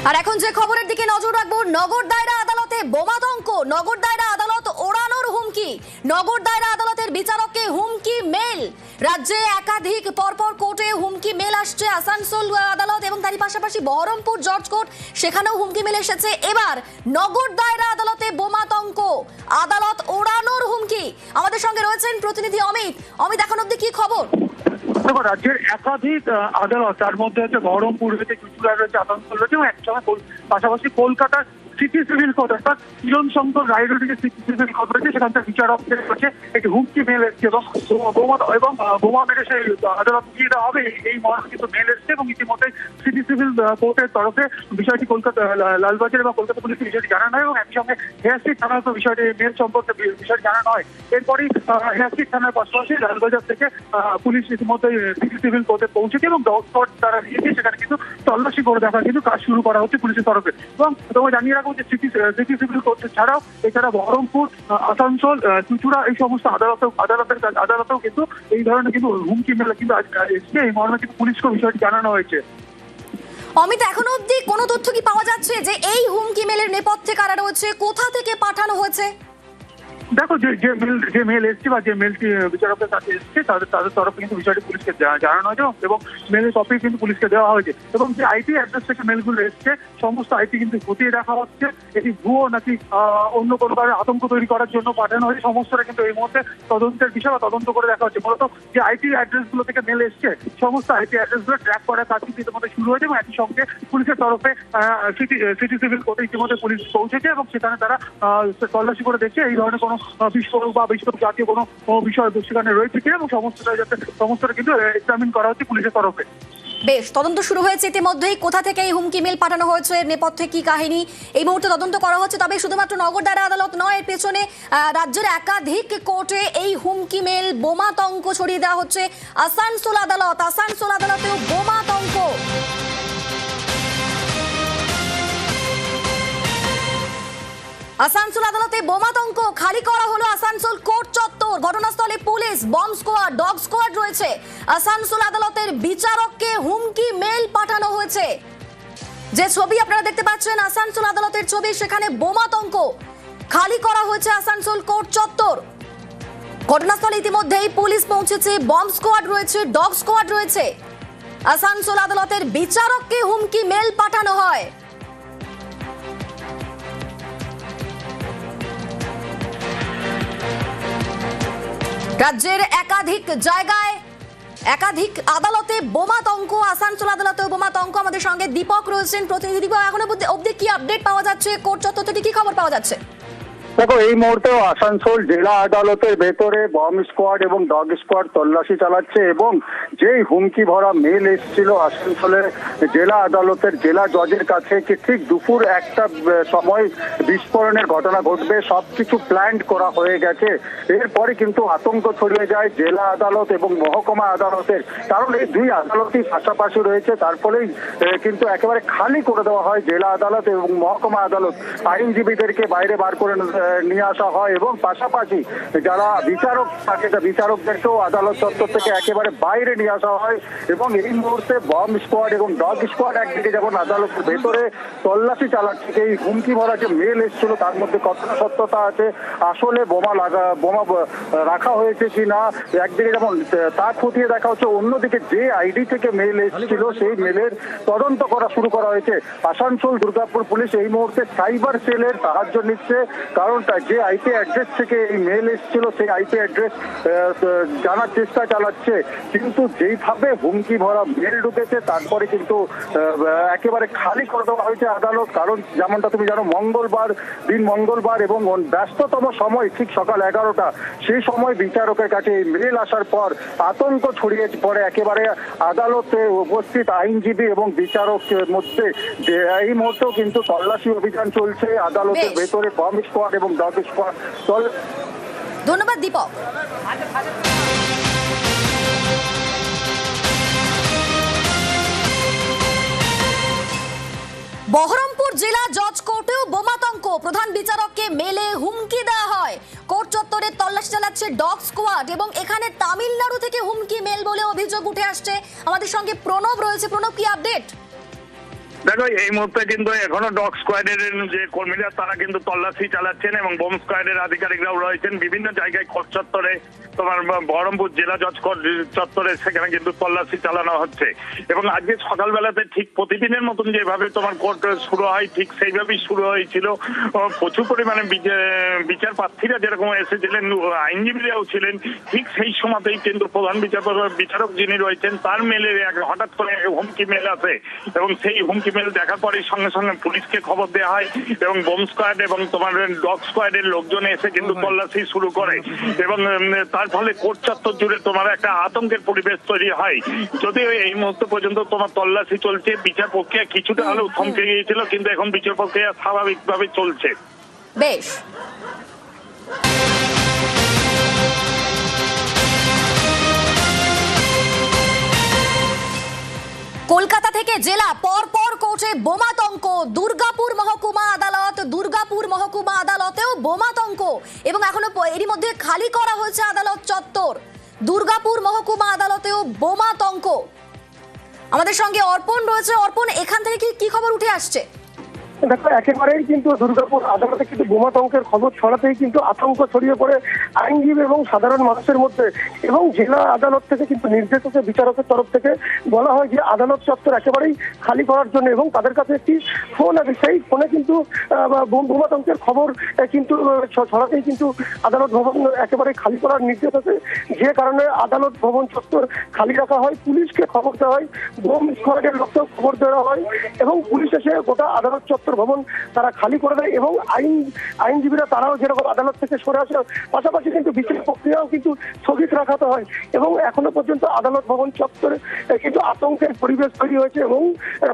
আর এখন যে খবরের দিকে নজর রাখবো, নগর দায়রা আদালতে বোমাতঙ্ক, নগর দায়রা আদালত ওড়ানোর হুমকি, নগর দায়রা আদালতের বিচারককে হুমকি মেল। রাজ্যে একাধিক পরপর কোর্টে হুমকি মেল আসছে। আসানসোল আদালত এবং তারই পাশাপাশি বহরমপুর জজ কোর্ট, সেখানেও হুমকি মেল এসেছে। এবার নগর দায়রা আদালতে বোমাতঙ্ক, আদালত ওড়ানোর হুমকি। আমাদের সঙ্গে রয়েছেন প্রতিনিধি অমিত। অমিত, এখন অব্দি কি খবর? দেখো, রাজ্যের একাধিক আদালত, তার মধ্যে হচ্ছে বহরমপুর রয়েছে, চুচুড়া রয়েছে, আসানসোল রয়েছে এবং একসঙ্গে পাশাপাশি কলকাতার সিটি সিভিল কোর্ট অর্থাৎ কিরণ শঙ্কর রায়গড়ে সিটি সিভিল কোর্ট রয়েছে, সেখানকার বিচারকদের কাছে একটি হুমকি মেল এসছে এবং বোমা মেরে সেই আদালত দিয়ে দেওয়া হবে এই মর্মে কিন্তু মেল এসছে। এবং ইতিমধ্যে সিটি সিভিল কোর্টের তরফে বিষয়টি কলকাতা লালবাজার এবং কলকাতা পুলিশকে বিষয়টি জানানো হয় এবং একই সঙ্গে হেয়ারস্ট্রিট থানার বিষয়টি মেল সম্পর্কে বিষয়টি জানানো হয়। এরপরই হেয়ারস্ট্রিট থানার পাশাপাশি লালবাজার থেকে পুলিশ ইতিমধ্যে সিটি সিভিল কোর্টে পৌঁছেছে এবং ডগ স্কোয়াড তারা নিয়েছে, সেখানে কিন্তু তল্লাশি করে দেখা কিন্তু কাজ শুরু করা হচ্ছে পুলিশের তরফে। এবং তোমায় জানিয়ে রাখবো যে সিটি সিভিল কোর্ট ছাড়াও এছাড়া বহরমপুর, আসানসোল, চুচুড়া এই সমস্ত আদালতেও কিন্তু এই ধরনের কিন্তু হুমকি মেলা কিন্তু এসছে। এই মর্মে কিন্তু পুলিশকে বিষয়টি জানানো হয়েছে। অমিত, এখনো অব্দি কোনো তথ্য কি পাওয়া যাচ্ছে যে এই হুমকি মেলের নেপথ্যে কারা রয়েছে, কোথা থেকে পাঠানো হয়েছে? দেখো, যে মেল এসছে বা যে মেলটি বিচারকের কাছে এসছে তাদের তরফে কিন্তু বিষয়টি পুলিশকে জানানো হয়েছে এবং মেলের কপি কিন্তু পুলিশকে দেওয়া হয়েছে। এবং যে আইপি অ্যাড্রেস থেকে মেলগুলো এসছে, সমস্ত আইপি কিন্তু খতিয়ে দেখা হচ্ছে এটি ভুয়ো নাকি অন্য কোনো কারণে আতঙ্ক তৈরি করার জন্য পাঠানো হয়েছে। সমস্তটা কিন্তু এই মুহূর্তে তদন্তের বিষয় বা তদন্ত করে দেখা হচ্ছে। মূলত যে আইপি অ্যাড্রেস গুলো থেকে মেল এসছে, সমস্ত আইপি অ্যাড্রেস গুলো ট্র্যাক করার কাজ কিন্তু ইতিমধ্যে শুরু হয়েছে এবং একই সঙ্গে পুলিশের তরফে সিটি সিভিল কোর্টে ইতিমধ্যে পুলিশ পৌঁছেছে এবং সেখানে তারা তল্লাশি করে দেখছে এই ধরনের কোনো বিস্ফোরক বা বিস্ফোরক জাতীয় কোনো বিষয় সেখানে রয়েছে কিনা এবং সমস্তটা কিন্তু এক্সামিন করা হচ্ছে পুলিশের তরফে। বেশ, তদন্ত শুরু হয়েছে ইতিমধ্যেই। কোথা থেকে এই হুমকি মেল পাঠানো হয়েছে, নেপথ্যে কি কাহিনী, এই মুহূর্তে তদন্ত করা হচ্ছে। তবে শুধুমাত্র নগর দায়রা আদালত নয়, এর পেছনে রাজ্যের একাধিক কোর্টে এই হুমকি মেল, বোমাতঙ্ক ছড়িয়ে দেওয়া হচ্ছে। আসানসোল আদালতেও বোমাতঙ্ক। আসানসোল আদালতে বোমাতঙ্ক, খালি করা হলো আসানসোল কোর্ট চত্বর। ঘটনাস্থলে police, bomb squad, dog squad রয়েছে। আসানসোল আদালতের বিচারককে হুমকি মেল পাঠানো হয়েছে। যে ছবি আপনারা দেখতে পাচ্ছেন আসানসোল আদালতের ছবি, সেখানে বোমাতঙ্ক, খালি করা হয়েছে আসানসোল কোর্ট চত্বর। ঘটনাস্থলে ইতিমধ্যেই পুলিশ পৌঁছেছে, বম্ব স্কোয়াড রয়েছে, ডগ স্কোয়াড রয়েছে। আসানসোল আদালতের বিচারককে হুমকি মেল পাঠানো হয়। রাজ্যের একাধিক জায়গায়, একাধিক আদালতে বোমাতঙ্ক, আসানসোল আদালতেও বোমাতঙ্ক। আমাদের সঙ্গে দীপক রয়েছেন, প্রতিনিধি। এখন অবধি কি আপডেট পাওয়া যাচ্ছে, কোর্ট চত্বর থেকে কি খবর পাওয়া যাচ্ছে? দেখো, এই মুহূর্তে আসানসোল জেলা আদালতের ভেতরে বম্ব স্কোয়াড এবং ডগ স্কোয়াড তল্লাশি চালাচ্ছে এবং যেই হুমকি ভরা মেল এসেছিল আসানসোলের জেলা আদালতের জেলা জজের কাছে কি ঠিক দুপুর একটা সময় বিস্ফোরণের ঘটনা ঘটবে, সবকিছু প্ল্যান করা হয়ে গেছে। এরপরে কিন্তু আতঙ্ক ছড়িয়ে যায় জেলা আদালত এবং মহকুমা আদালতের, কারণ এই দুই আদালতই পাশাপাশি রয়েছে। তার ফলেই কিন্তু একেবারে খালি করে দেওয়া হয় জেলা আদালত এবং মহকুমা আদালত। আইনজীবীদেরকে বাইরে বার করে নিয়ে আসা হয় এবং পাশাপাশি যারা বিচারক থাকে বিচারকদেরকেও আদালত চত্বর থেকে একেবারে বাইরে নিয়ে আসা হয়। এবং এই মুহূর্তে বম্ব স্কোয়াড এবং ডগ স্কোয়াড একদিকে যেমন আদালতের ভেতরে তল্লাশি চালাচ্ছে, এই হুমকি ভরা যে মেল এসেছিল তার মধ্যে কতটা সত্যতা আছে, আসলে বোমা রাখা হয়েছে কিনা, একদিকে যেমন তা খতিয়ে দেখা হচ্ছে, অন্যদিকে যে আইডি থেকে মেল এসেছিল সেই মেলের তদন্ত করা শুরু করা হয়েছে। আসানসোল দুর্গাপুর পুলিশ এই মুহূর্তে সাইবার সেলের সাহায্য নিচ্ছে, কারণ যে আইপি অ্যাড্রেস থেকে এই মেল এসেছিল সেই আইপি অ্যাড্রেস জানার চেষ্টা চালাচ্ছে। কিন্তু যেইভাবে হুমকি ভরা মেল ঢুকেছে তারপরে কিন্তু একেবারে খালি করে দেওয়া হয়েছে আদালত। কারণ যেমনটা তুমি জানো, মঙ্গলবার এবং ব্যস্ততম সময় ঠিক সকাল 11টা, সেই সময় বিচারকের কাছে এই মেল আসার পর আতঙ্ক ছড়িয়ে পড়ে একেবারে আদালতে উপস্থিত আইনজীবী এবং বিচারকের মধ্যে। এই মুহূর্তেও কিন্তু তল্লাশি অভিযান চলছে আদালতের ভেতরে বম্ব স্কোয়াড এবং ডগ স্কোয়াড। ধন্যবাদ দীপক। বহরমপুর জেলা জজ কোর্টেও বোমাতঙ্ক, প্রধান বিচারককে মেলে হুমকি দেওয়া হয়। কোর্ট চত্বরে তল্লাশি চালাচ্ছে ডগ স্কোয়াড এবং এখানে তামিলনাড়ু থেকে হুমকি মেল বলে অভিযোগ উঠে আসছে। আমাদের সঙ্গে প্রণব রয়েছে। প্রণব, কি আপডেট? দেখো এই মুহূর্তে কিন্তু এখনো ডগ স্কোয়াডের যে কর্মীরা তারা কিন্তু তল্লাশি চালাচ্ছেন এবং বোম স্কোয়াডের আধিকারিকরাও রয়েছেন বিভিন্ন জায়গায় কোর্ট চত্বরে, তোমার বহরমপুর জেলা জজ কোর্ট চত্বরে সেখানে কিন্তু তল্লাশি চালানো হচ্ছে। এবং আজকে সকালবেলাতে ঠিক প্রতিদিনের মতন যেভাবে তোমার কোর্ট শুরু হয় ঠিক সেইভাবেই শুরু হয়েছিল। প্রচুর পরিমাণে বিচার প্রার্থীরা যেরকম এসেছিলেন, আইনজীবীরাও ছিলেন, ঠিক সেই সময়তেই কিন্তু প্রধান বিচারক যিনি রয়েছেন তার মেলে হঠাৎ করে হুমকি মেল আসে এবং সেই হুমকি মেল দেখার পরে সঙ্গে সঙ্গে পুলিশকে খবর দেওয়া হয় এবং বোম স্কোয়াড এবং তোমার ডগ স্কোয়াডের লোকজন এসে কিন্তু তল্লাশি শুরু করে এবং তার ফলে কোর্ট চত্বর জুড়ে তোমার একটা আতঙ্কের পরিবেশ তৈরি হয়। যদিও এই মুহূর্ত পর্যন্ত তোমার তল্লাশি চলছে, বিচার প্রক্রিয়া কিছুটা হলেও থমকে গিয়েছিল, কিন্তু এখন বিচার প্রক্রিয়া স্বাভাবিকভাবে চলছে। বেশ, কলকাতা থেকে জেলা পরপর কোর্টে বোমাতঙ্ক, দুর্গাপুর মহকুমা আদালতেও বোমাতঙ্ক এবং এখনো এরই মধ্যে খালি করা হয়েছে আদালত চত্বর। দুর্গাপুর মহকুমা আদালতেও বোমাতঙ্ক। আমাদের সঙ্গে অর্পণ রয়েছে। অর্পণ, এখান থেকে কি খবর উঠে আসছে? দেখো, একেবারেই কিন্তু দুর্গাপুর আদালতে কিন্তু বোমাতঙ্কের খবর ছড়াতেই কিন্তু আতঙ্ক ছড়িয়ে পড়ে আইনজীবী এবং সাধারণ মানুষের মধ্যে। এবং জেলা আদালত থেকে কিন্তু নির্দেশ হচ্ছে, বিচারকের তরফ থেকে বলা হয় যে আদালত চত্বর একেবারেই খালি করার জন্য, এবং তাদের কাছে একটি ফোন আছে, সেই ফোনে কিন্তু বোমাতঙ্কের খবর কিন্তু ছড়াতেই কিন্তু আদালত ভবন একেবারে খালি করার নির্দেশ আছে, যে কারণে আদালত ভবন চত্বর খালি রাখা হয়। পুলিশকে খবর দেওয়া হয়, বোম স্কোয়াডের লোককেও খবর দেওয়া হয় এবং পুলিশ এসে গোটা আদালত চত্বর ভবন তারা খালি করে দেয় এবং আইনজীবীরা তারাও যেরকম আদালত থেকে সরে আসে, পাশাপাশি কিন্তু বিচার প্রক্রিয়াও কিন্তু স্থগিত রাখাতে হয়। এবং এখনো পর্যন্ত আদালত ভবন চত্বরে কিন্তু আতঙ্কের পরিবেশ তৈরি হয়েছে এবং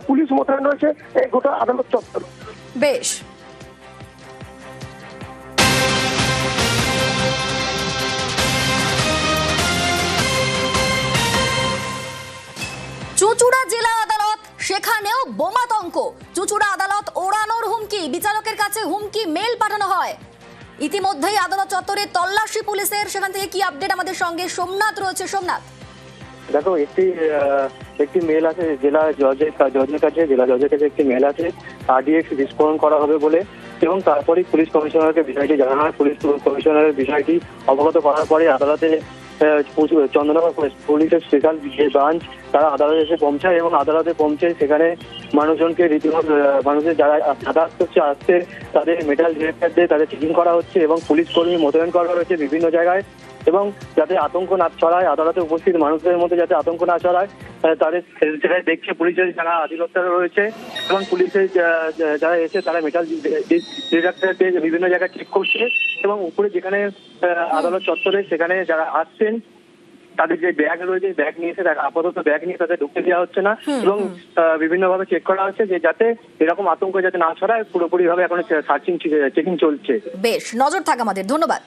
পুলিশ মোতায়েন রয়েছে এই গোটা আদালত চত্বর। বেশ, চুঁচুড়া জেলা আদালত, সেখানেও বোমাতঙ্ক। চুঁচুড়া আদালত ওড়ানোর হুমকি, বিচারকের কাছে হুমকি মেল পাঠানো হয়। ইতিমধ্যেই আদালত চত্বরে তল্লাশি পুলিশের। সেখান থেকে কি আপডেট আমাদের সঙ্গে সোমনাথ রয়েছে। সোমনাথ, দেখো, একটি মেল আছে জেলা জজের কাছে একটি মেল আছে আরডিএক্স বিস্ফোরণ করা হবে বলে, এবং তারপরেই পুলিশ কমিশনারকে বিষয়টি জানানো হয়। পুলিশ কমিশনারের বিষয়টি অবগত করার পরে আদালতে চন্দননগর পুলিশের স্পেশাল যে ব্রাঞ্চ তারা আদালতে এসে পৌঁছায় এবং আদালতে পৌঁছে সেখানে মানুষজনকে রীতিমতো মানুষের যারা যাতায়াত করছে আসছে তাদের মেটাল ডিটেক্টর দিয়ে তাদের চেকিং করা হচ্ছে এবং পুলিশ কর্মী মোতায়েন করা হয়েছে বিভিন্ন জায়গায়, এবং যাতে আতঙ্ক না ছড়ায়, আদালতে উপস্থিত মানুষদের মধ্যে যাতে আতঙ্ক না ছড়ায় তাদের সেটাই দেখছে পুলিশের যারা অধিকর্তারা রয়েছে এবং পুলিশের যারা এসে তারা মেটাল ডিটেক্টর দিয়ে বিভিন্ন জায়গায় চেক করছে এবং উপরে যেখানে আদালত চত্বরে সেখানে যারা আসছেন তাদের যে ব্যাগ রয়েছে ব্যাগ নিয়ে এসে আপাতত ব্যাগ নিয়ে তাদের ঢুকতে দেওয়া হচ্ছে না এবং বিভিন্নভাবে চেক করা হচ্ছে যে যাতে এরকম আতঙ্ক যাতে না ছড়ায়। পুরোপুরি ভাবে এখন সার্চিং চেকিং চলছে। বেশ, নজর থাক আমাদের। ধন্যবাদ।